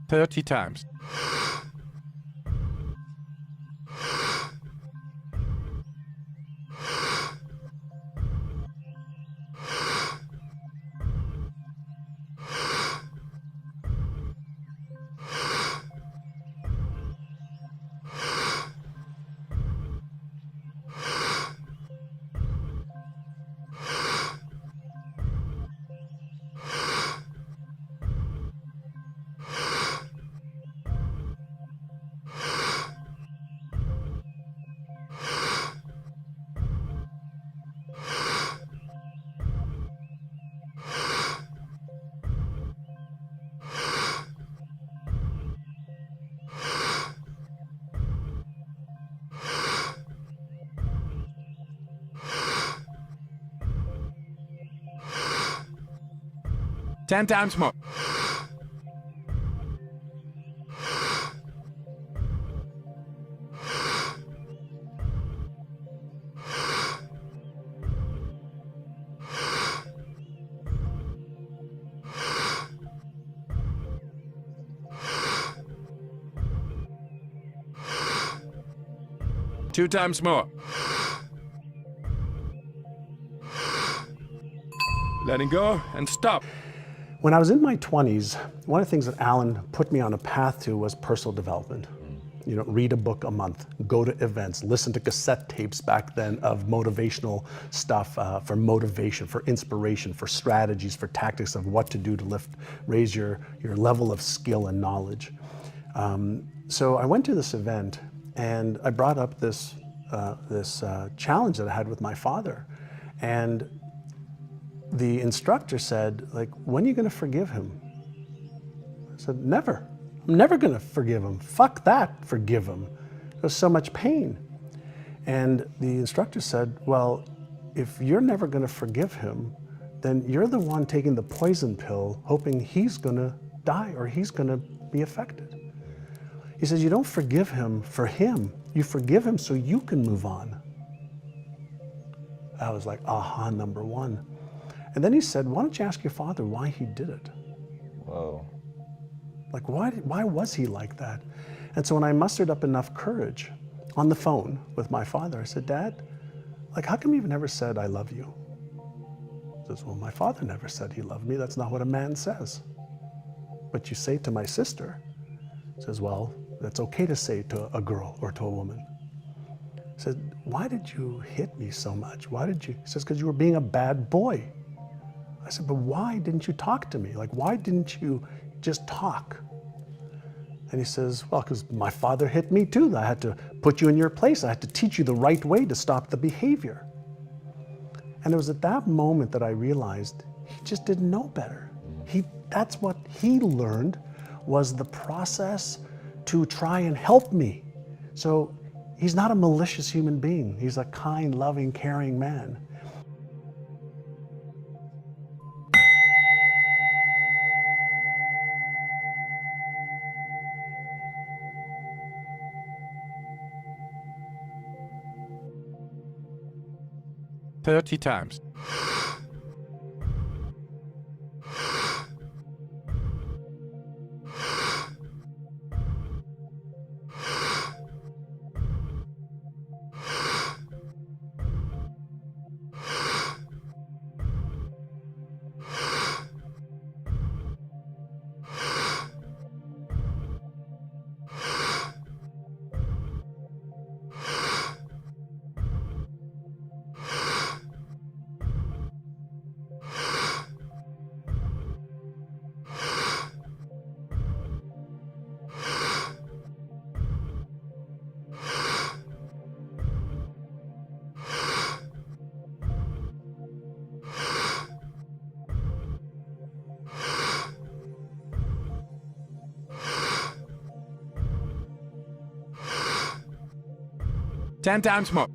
30 times. Ten times more. Two times more. Letting go and stop. When I was in my 20s, one of the things that Alan put me on a path to was personal development. You know, read a book a month, go to events, listen to cassette tapes back then of motivational stuff for motivation, for inspiration, for strategies, for tactics of what to do to raise your level of skill and knowledge. So I went to this event and I brought up this challenge that I had with my father. And the instructor said, like, when are you going to forgive him? I said, never. I'm never going to forgive him. Fuck that, forgive him. There's so much pain. And the instructor said, well, if you're never going to forgive him, then you're the one taking the poison pill, hoping he's going to die or he's going to be affected. He says, you don't forgive him for him. You forgive him so you can move on. I was like, aha, number one. And then he said, why don't you ask your father why he did it? Whoa. Like, why was he like that? And so when I mustered up enough courage on the phone with my father, I said, Dad, like, how come you never said, I love you? He says, well, my father never said he loved me. That's not what a man says. But you say to my sister, he says, well, that's okay to say to a girl or to a woman. He said, why did you hit me so much? Why did you? He says, because you were being a bad boy. I said, but why didn't you talk to me? Like, why didn't you just talk? And he says, well, because my father hit me too. I had to put you in your place. I had to teach you the right way to stop the behavior. And it was at that moment that I realized he just didn't know better. That's what he learned, was the process to try and help me. So he's not a malicious human being. He's a kind, loving, caring man. Thirty times. Ten times more.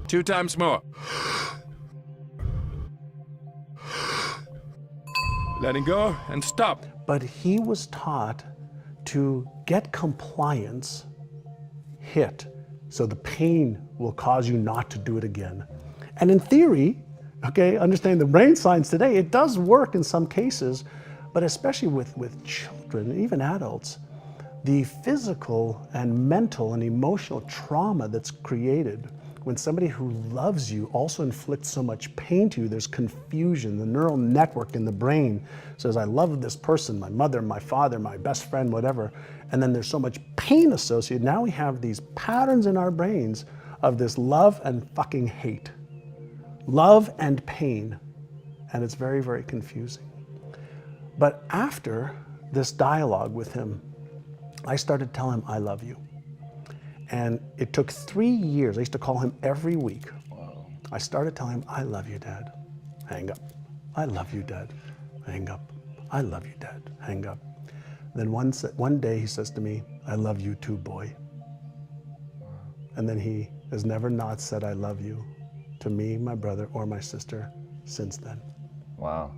Two times more. Letting go and stop. But he was taught to get compliance hit so the pain will cause you not to do it again. And in theory, okay, understanding the brain science today, it does work in some cases, but especially with children, even adults, the physical and mental and emotional trauma that's created when somebody who loves you also inflicts so much pain to you, there's confusion. The neural network in the brain says, I love this person, my mother, my father, my best friend, whatever. And then there's so much pain associated. Now we have these patterns in our brains of this love and fucking hate. Love and pain. And it's very, very confusing. But after this dialogue with him, I started telling him, I love you. And it took 3 years. I used to call him every week. Wow. I started telling him, I love you, Dad. Hang up. I love you, Dad. Hang up. I love you, Dad. Hang up. Then one day he says to me, I love you too, boy. And then he has never not said I love you to me, my brother, or my sister since then. Wow.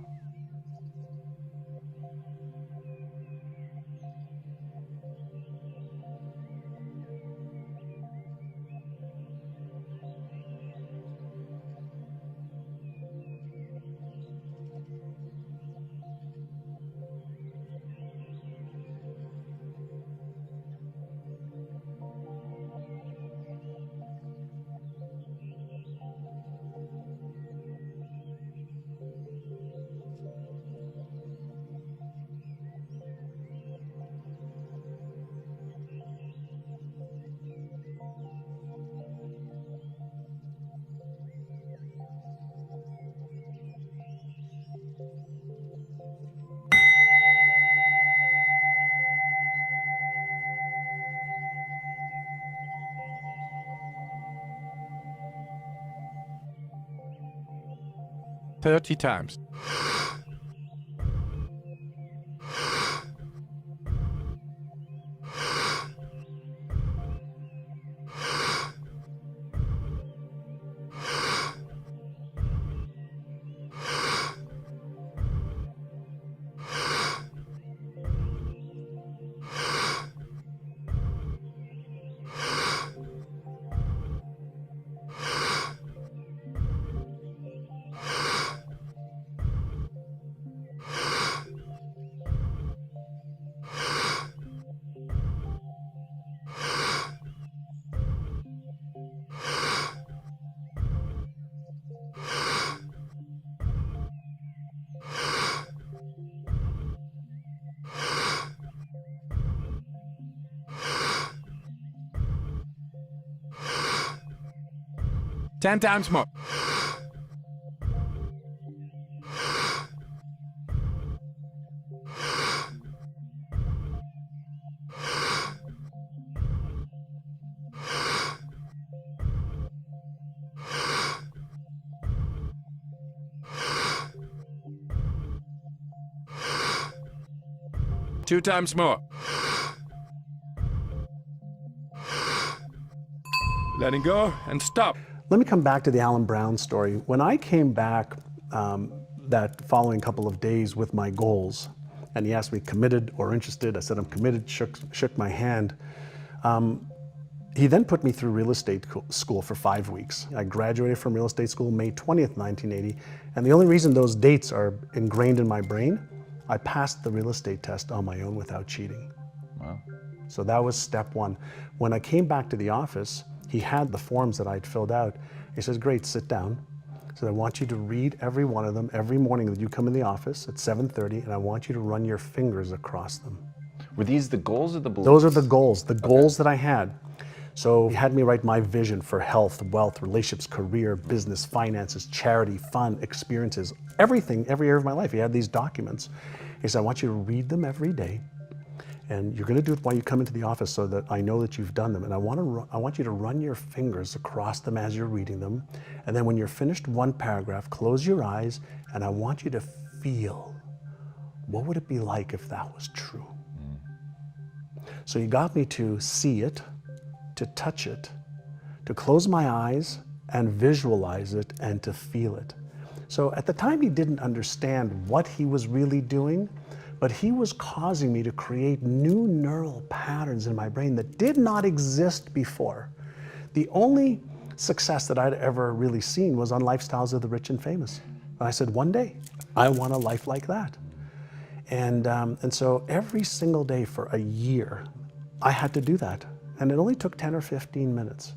"30 times. "10 times more. "2 times more. Letting go and stop. Let me come back to the Alan Brown story. When I came back that following couple of days with my goals, and he asked me committed or interested, I said I'm committed, shook my hand. He then put me through real estate school for 5 weeks. I graduated from real estate school May 20th, 1980, and the only reason those dates are ingrained in my brain, I passed the real estate test on my own without cheating. Wow. So that was step one. When I came back to the office, he had the forms that I'd filled out. He says, great, sit down. So I want you to read every one of them every morning that you come in the office at 7:30, and I want you to run your fingers across them. Were these the goals or the beliefs? Those are the goals that I had. So he had me write my vision for health, wealth, relationships, career, business, finances, charity, fun, experiences, everything, every area of my life. He had these documents. He said, I want you to read them every day. And you're going to do it while you come into the office so that I know that you've done them. And I want you to run your fingers across them as you're reading them. And then when you're finished one paragraph, close your eyes, and I want you to feel, what would it be like if that was true? So he got me to see it, to touch it, to close my eyes and visualize it and to feel it. So at the time, he didn't understand what he was really doing, but he was causing me to create new neural patterns in my brain that did not exist before. The only success that I'd ever really seen was on Lifestyles of the Rich and Famous. And I said, one day, I want a life like that. And so every single day for a year, I had to do that. And it only took 10 or 15 minutes.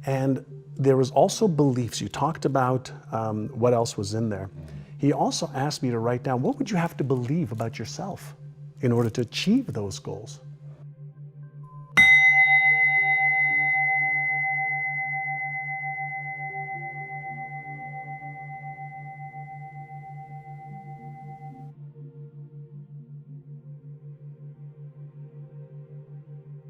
And there was also beliefs. You talked about what else was in there. He also asked me to write down, what would you have to believe about yourself in order to achieve those goals?